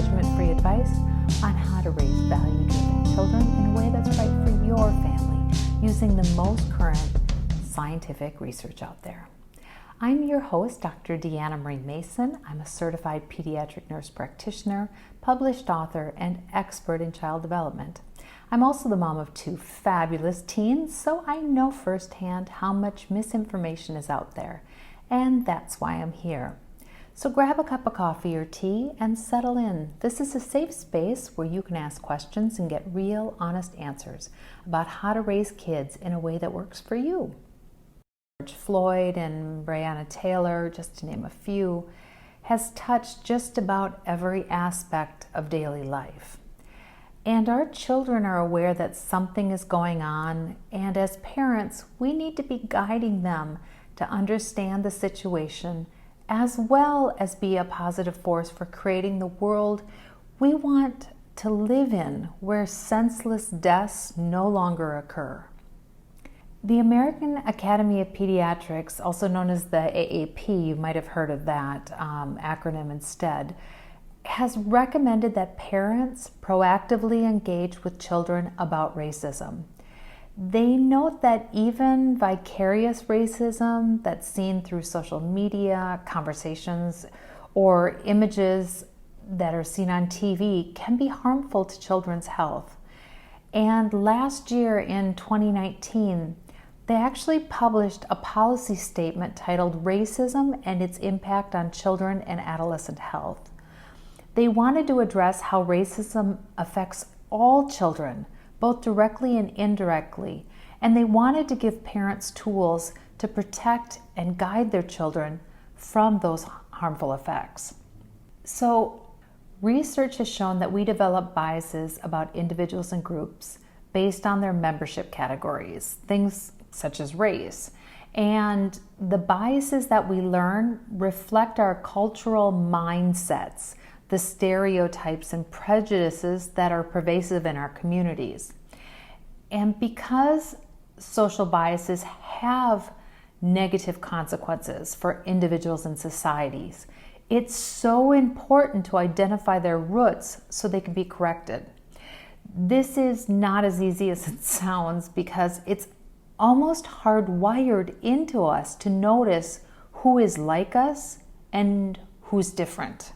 judgment-free advice on how to raise value-driven children in a way that's right for your family using the most current scientific research out there. I'm your host, Dr. Deanna Marie Mason. I'm a certified pediatric nurse practitioner, published author, and expert in child development. I'm also the mom of two fabulous teens, so I know firsthand how much misinformation is out there, and that's why I'm here. So grab a cup of coffee or tea and settle in. This is a safe space where you can ask questions and get real, honest answers about how to raise kids in a way that works for you. George Floyd and Breonna Taylor, just to name a few, has touched just about every aspect of daily life. And our children are aware that something is going on, and as parents, we need to be guiding them to understand the situation as well as be a positive force for creating the world we want to live in, where senseless deaths no longer occur. The American Academy of Pediatrics, also known as the AAP, you might have heard of that acronym instead, has recommended that parents proactively engage with children about racism. They note that even vicarious racism that's seen through social media, conversations, or images that are seen on TV can be harmful to children's health. And last year in 2019, they actually published a policy statement titled Racism and Its Impact on Children and Adolescent Health. They wanted to address how racism affects all children, both directly and indirectly, and they wanted to give parents tools to protect and guide their children from those harmful effects. So, research has shown that we develop biases about individuals and groups based on their membership categories, things such as race. And the biases that we learn reflect our cultural mindsets, the stereotypes and prejudices that are pervasive in our communities. And because social biases have negative consequences for individuals and societies, it's so important to identify their roots so they can be corrected. This is not as easy as it sounds because it's almost hardwired into us to notice who is like us and who's different.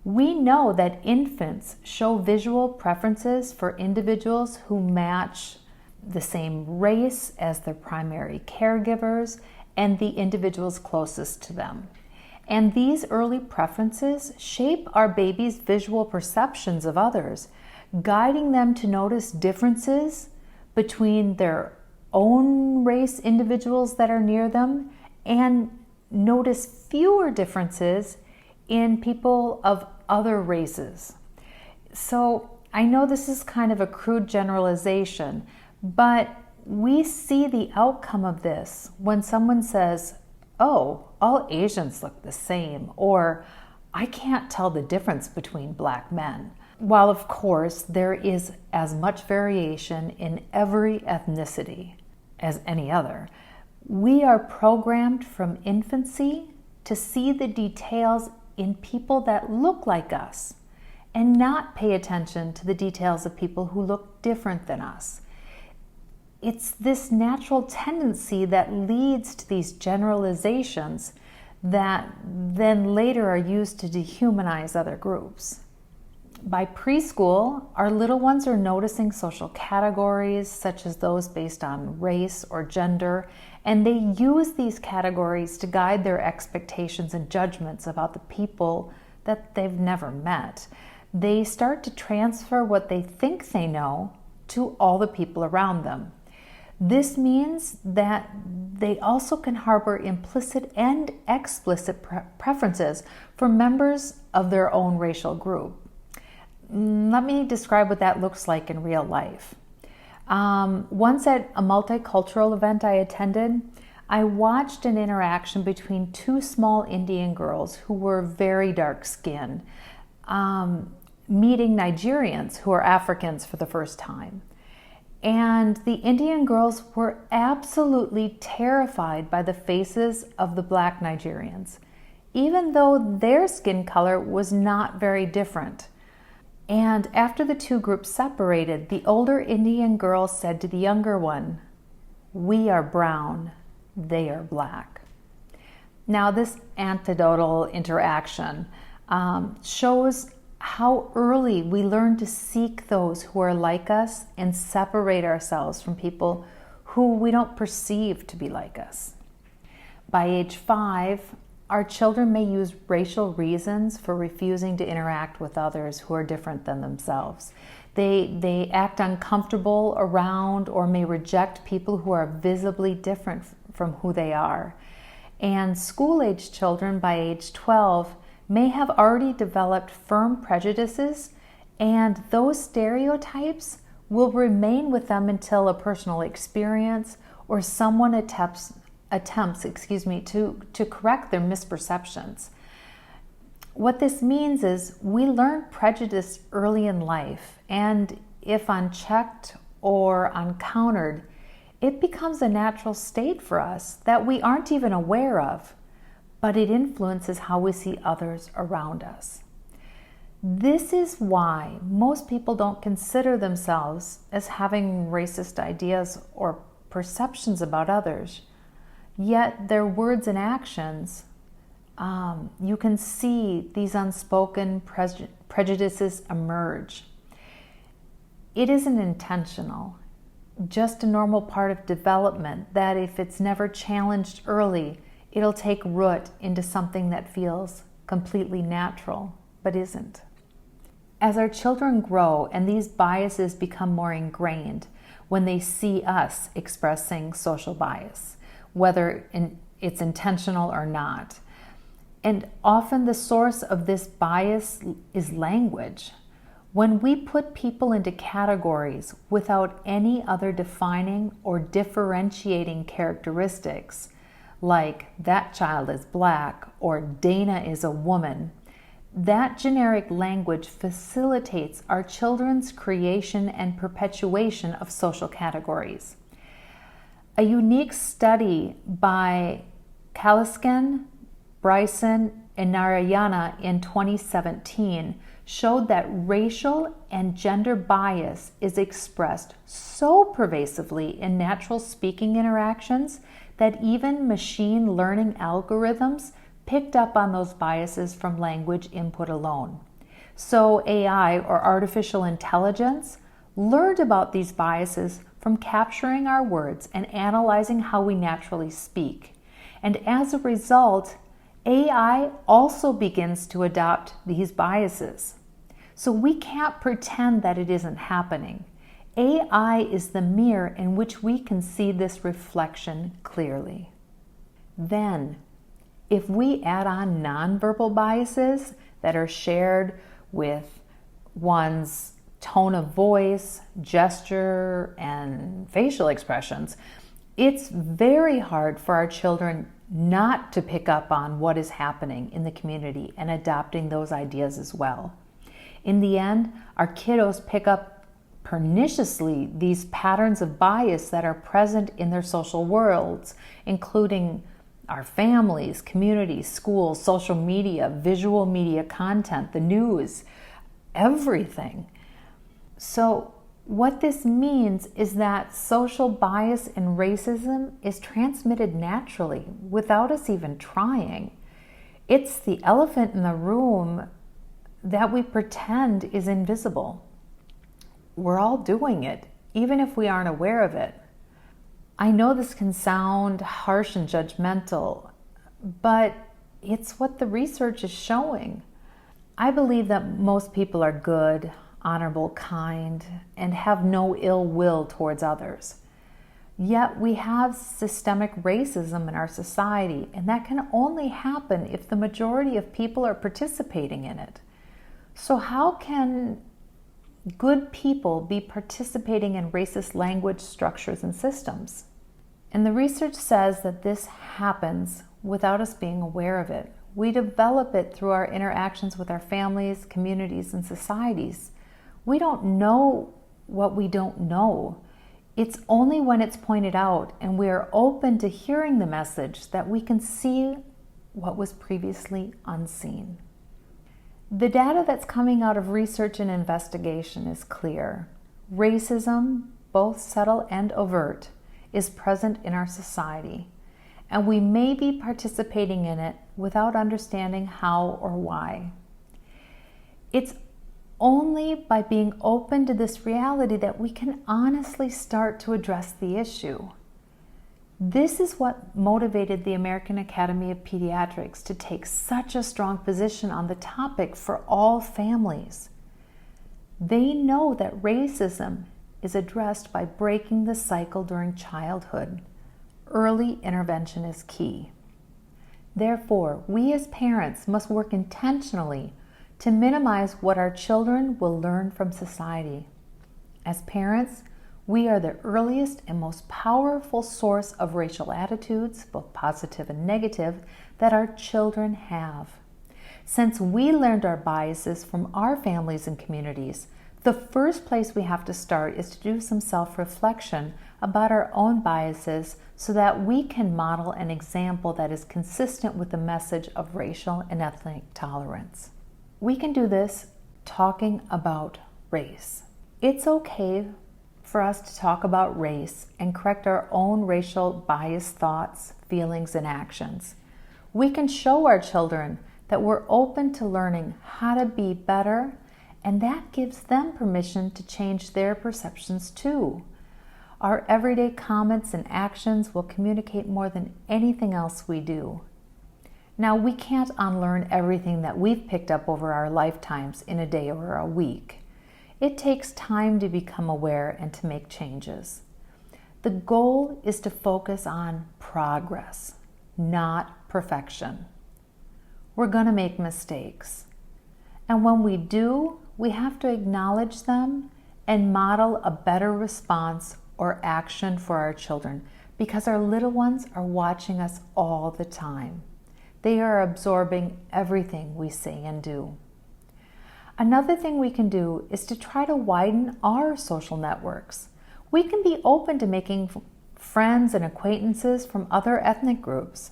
We know that infants show visual preferences for individuals who match the same race as their primary caregivers and the individuals closest to them. And these early preferences shape our baby's visual perceptions of others, guiding them to notice differences between their own race individuals that are near them and notice fewer differences in people of other races. So I know this is kind of a crude generalization, but we see the outcome of this when someone says, "Oh, all Asians look the same," or "I can't tell the difference between black men." While of course there is as much variation in every ethnicity as any other, we are programmed from infancy to see the details in people that look like us and not pay attention to the details of people who look different than us. It's this natural tendency that leads to these generalizations that then later are used to dehumanize other groups. By preschool, our little ones are noticing social categories such as those based on race or gender, and they use these categories to guide their expectations and judgments about the people that they've never met. They start to transfer what they think they know to all the people around them. This means that they also can harbor implicit and explicit preferences for members of their own racial group. Let me describe what that looks like in real life. Once at a multicultural event I attended, I watched an interaction between two small Indian girls who were very dark-skinned, meeting Nigerians who are Africans for the first time. And the Indian girls were absolutely terrified by the faces of the Black Nigerians. even though their skin color was not very different. And after the two groups separated, the older Indian girl said to the younger one, "We are brown, they are black." Now, this anecdotal interaction shows how early we learn to seek those who are like us and separate ourselves from people who we don't perceive to be like us. By age 5, our children may use racial reasons for refusing to interact with others who are different than themselves. They act uncomfortable around or may reject people who are visibly different from who they are. And school-age children by age 12 may have already developed firm prejudices, and those stereotypes will remain with them until a personal experience or someone attempts to correct their misperceptions. What this means is we learn prejudice early in life, and if unchecked or uncountered, it becomes a natural state for us that we aren't even aware of, but it influences how we see others around us. This is why most people don't consider themselves as having racist ideas or perceptions about others, yet their words and actions, you can see these unspoken prejudices emerge. It isn't intentional, just a normal part of development that if it's never challenged early, it'll take root into something that feels completely natural, but isn't. As our children grow and these biases become more ingrained when they see us expressing social bias, whether it's intentional or not. And often the source of this bias is language. When we put people into categories without any other defining or differentiating characteristics, like that child is black or Dana is a woman, that generic language facilitates our children's creation and perpetuation of social categories. A unique study by Kaliskin, Bryson, and Narayana in 2017 showed that racial and gender bias is expressed so pervasively in natural speaking interactions that even machine learning algorithms picked up on those biases from language input alone. So AI, or artificial intelligence, learned about these biases from capturing our words and analyzing how we naturally speak. And as a result, AI also begins to adopt these biases. So we can't pretend that it isn't happening. AI is the mirror in which we can see this reflection clearly. Then, if we add on nonverbal biases that are shared with one's tone of voice, gesture, and facial expressions, it's very hard for our children not to pick up on what is happening in the community and adopting those ideas as well. In the end, our kiddos pick up perniciously these patterns of bias that are present in their social worlds, including our families, communities, schools, social media, visual media content, the news, everything. So what this means is that social bias and racism is transmitted naturally without us even trying. It's the elephant in the room that we pretend is invisible. We're all doing it, even if we aren't aware of it. I know this can sound harsh and judgmental, but it's what the research is showing. I believe that most people are good, honorable, kind, and have no ill will towards others. Yet we have systemic racism in our society, and that can only happen if the majority of people are participating in it. So how can good people be participating in racist language structures and systems? And the research says that this happens without us being aware of it. We develop it through our interactions with our families, communities, and societies. We don't know what we don't know. It's only when it's pointed out and we are open to hearing the message that we can see what was previously unseen. The data that's coming out of research and investigation is clear. Racism, both subtle and overt, is present in our society, and we may be participating in it without understanding how or why. It's only by being open to this reality that we can honestly start to address the issue. This is what motivated the American Academy of Pediatrics to take such a strong position on the topic for all families. They know that racism is addressed by breaking the cycle during childhood. Early intervention is key. Therefore, we as parents must work intentionally to minimize what our children will learn from society. As parents, we are the earliest and most powerful source of racial attitudes, both positive and negative, that our children have. Since we learned our biases from our families and communities, the first place we have to start is to do some self-reflection about our own biases so that we can model an example that is consistent with the message of racial and ethnic tolerance. We can do this talking about race. It's okay for us to talk about race and correct our own racial biased thoughts, feelings, and actions. We can show our children that we're open to learning how to be better, and that gives them permission to change their perceptions too. Our everyday comments and actions will communicate more than anything else we do. Now, we can't unlearn everything that we've picked up over our lifetimes in a day or a week. It takes time to become aware and to make changes. The goal is to focus on progress, not perfection. We're going to make mistakes. And when we do, we have to acknowledge them and model a better response or action for our children, because our little ones are watching us all the time. They are absorbing everything we say and do. Another thing we can do is to try to widen our social networks. We can be open to making friends and acquaintances from other ethnic groups.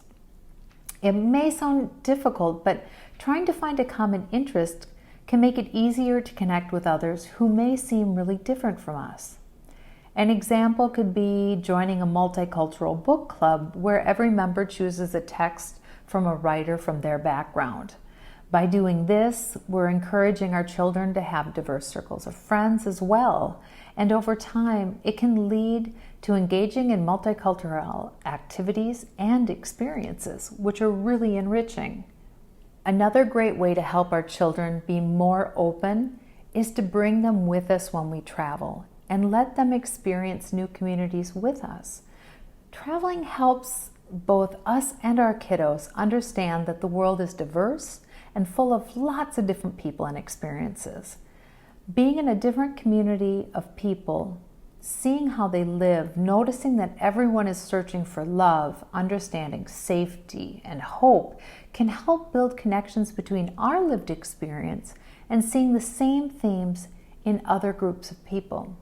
It may sound difficult, but trying to find a common interest can make it easier to connect with others who may seem really different from us. An example could be joining a multicultural book club where every member chooses a text from a writer from their background. By doing this, we're encouraging our children to have diverse circles of friends as well, and over time, it can lead to engaging in multicultural activities and experiences, which are really enriching. Another great way to help our children be more open is to bring them with us when we travel and let them experience new communities with us. Traveling helps both us and our kiddos understand that the world is diverse and full of lots of different people and experiences. Being in a different community of people, seeing how they live, noticing that everyone is searching for love, understanding, safety, and hope can help build connections between our lived experience and seeing the same themes in other groups of people.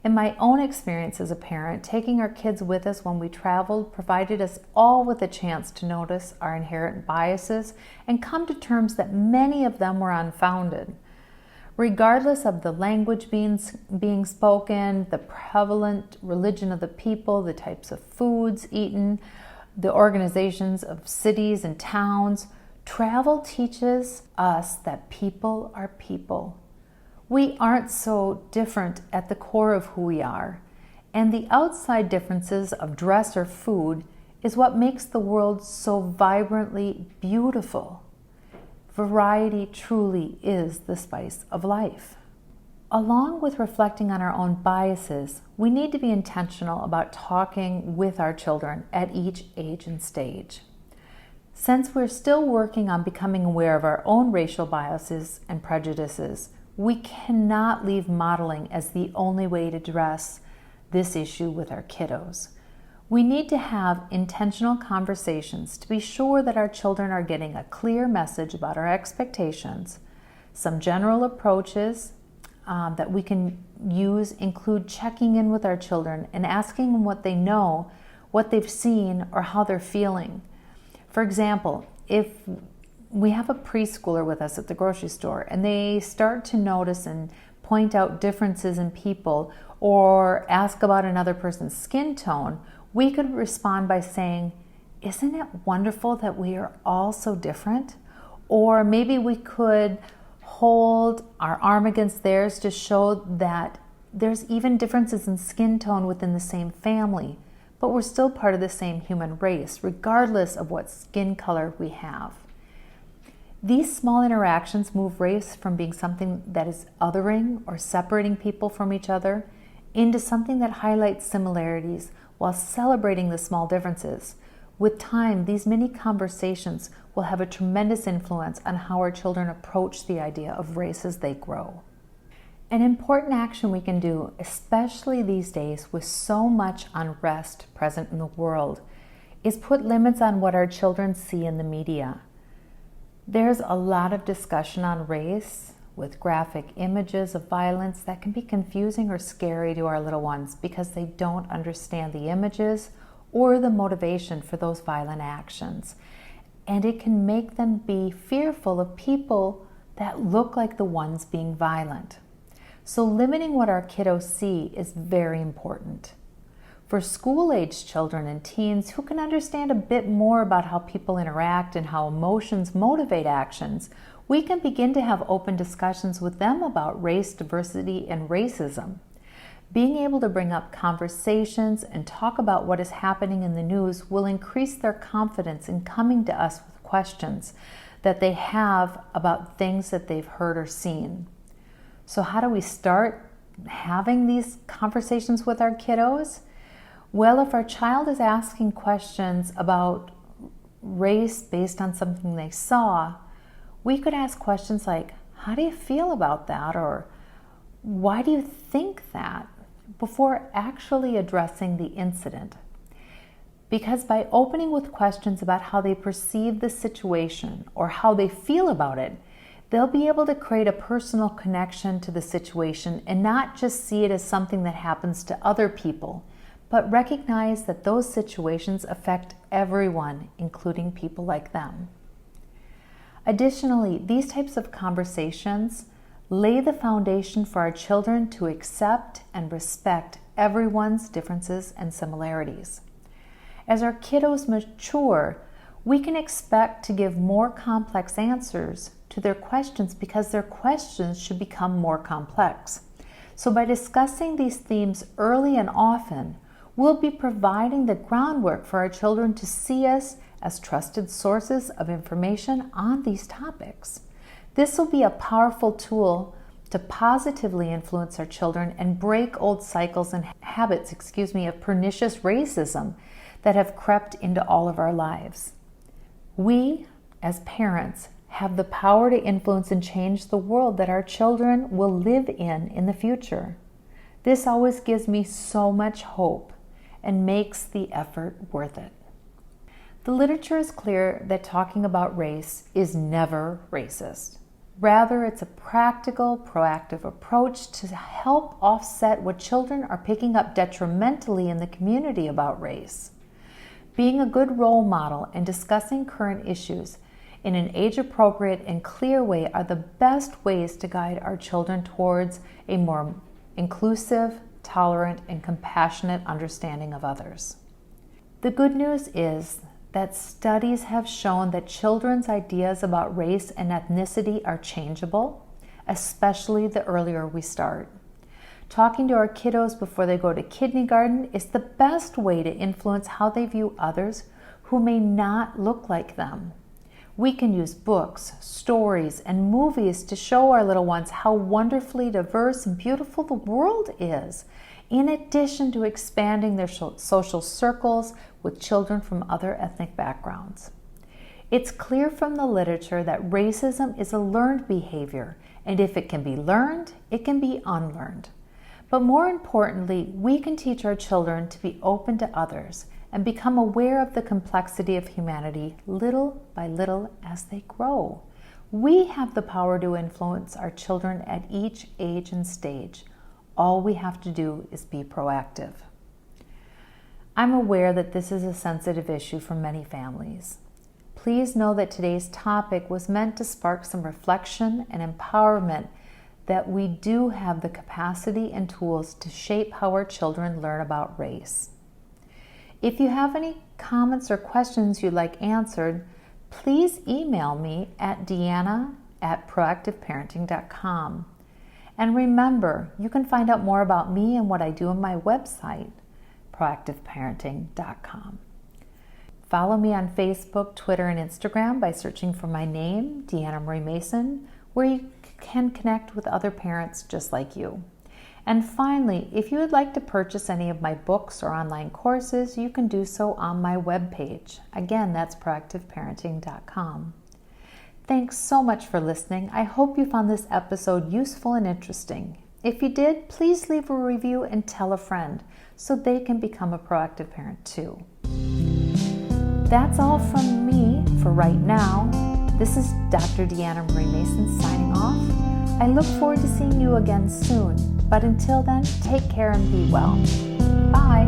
In my own experience as a parent, taking our kids with us when we traveled provided us all with a chance to notice our inherent biases and come to terms that many of them were unfounded. Regardless of the language being spoken, the prevalent religion of the people, the types of foods eaten, the organizations of cities and towns, travel teaches us that people are people. We aren't so different at the core of who we are, and the outside differences of dress or food is what makes the world so vibrantly beautiful. Variety truly is the spice of life. Along with reflecting on our own biases, we need to be intentional about talking with our children at each age and stage. Since we're still working on becoming aware of our own racial biases and prejudices, we cannot leave modeling as the only way to address this issue with our kiddos. We need to have intentional conversations to be sure that our children are getting a clear message about our expectations. Some general approaches that we can use include checking in with our children and asking them what they know, what they've seen, or how they're feeling. For example, if we have a preschooler with us at the grocery store and they start to notice and point out differences in people or ask about another person's skin tone, we could respond by saying, "Isn't it wonderful that we are all so different?" Or maybe we could hold our arm against theirs to show that there's even differences in skin tone within the same family, but we're still part of the same human race, regardless of what skin color we have. These small interactions move race from being something that is othering or separating people from each other into something that highlights similarities while celebrating the small differences. With time, these mini conversations will have a tremendous influence on how our children approach the idea of race as they grow. An important action we can do, especially these days with so much unrest present in the world, is put limits on what our children see in the media. There's a lot of discussion on race with graphic images of violence that can be confusing or scary to our little ones because they don't understand the images or the motivation for those violent actions. And it can make them be fearful of people that look like the ones being violent. So limiting what our kiddos see is very important. For school-aged children and teens who can understand a bit more about how people interact and how emotions motivate actions, we can begin to have open discussions with them about race, diversity, and racism. Being able to bring up conversations and talk about what is happening in the news will increase their confidence in coming to us with questions that they have about things that they've heard or seen. So how do we start having these conversations with our kiddos? Well, if our child is asking questions about race based on something they saw, we could ask questions like, "How do you feel about that?" or "Why do you think that?" before actually addressing the incident. Because by opening with questions about how they perceive the situation or how they feel about it, they'll be able to create a personal connection to the situation and not just see it as something that happens to other people, but recognize that those situations affect everyone, including people like them. Additionally, these types of conversations lay the foundation for our children to accept and respect everyone's differences and similarities. As our kiddos mature, we can expect to give more complex answers to their questions because their questions should become more complex. So by discussing these themes early and often, we'll be providing the groundwork for our children to see us as trusted sources of information on these topics. This will be a powerful tool to positively influence our children and break old cycles and habits, of pernicious racism that have crept into all of our lives. We, as parents, have the power to influence and change the world that our children will live in the future. This always gives me so much hope and makes the effort worth it. The literature is clear that talking about race is never racist. Rather, it's a practical, proactive approach to help offset what children are picking up detrimentally in the community about race. Being a good role model and discussing current issues in an age-appropriate and clear way are the best ways to guide our children towards a more inclusive, tolerant, and compassionate understanding of others. The good news is that studies have shown that children's ideas about race and ethnicity are changeable, especially the earlier we start. Talking to our kiddos before they go to kindergarten is the best way to influence how they view others who may not look like them. We can use books, stories, and movies to show our little ones how wonderfully diverse and beautiful the world is, in addition to expanding their social circles with children from other ethnic backgrounds. It's clear from the literature that racism is a learned behavior, and if it can be learned, it can be unlearned. But more importantly, we can teach our children to be open to others and become aware of the complexity of humanity little by little as they grow. We have the power to influence our children at each age and stage. All we have to do is be proactive. I'm aware that this is a sensitive issue for many families. Please know that today's topic was meant to spark some reflection and empowerment that we do have the capacity and tools to shape how our children learn about race. If you have any comments or questions you'd like answered, please email me at deanna@proactiveparenting.com. And remember, you can find out more about me and what I do on my website, proactiveparenting.com. Follow me on Facebook, Twitter, and Instagram by searching for my name, Deanna Marie Mason, where you can connect with other parents just like you. And finally, if you would like to purchase any of my books or online courses, you can do so on my webpage. Again, that's proactiveparenting.com. Thanks so much for listening. I hope you found this episode useful and interesting. If you did, please leave a review and tell a friend so they can become a proactive parent too. That's all from me for right now. This is Dr. Deanna Marie Mason signing off. I look forward to seeing you again soon. But until then, take care and be well. Bye.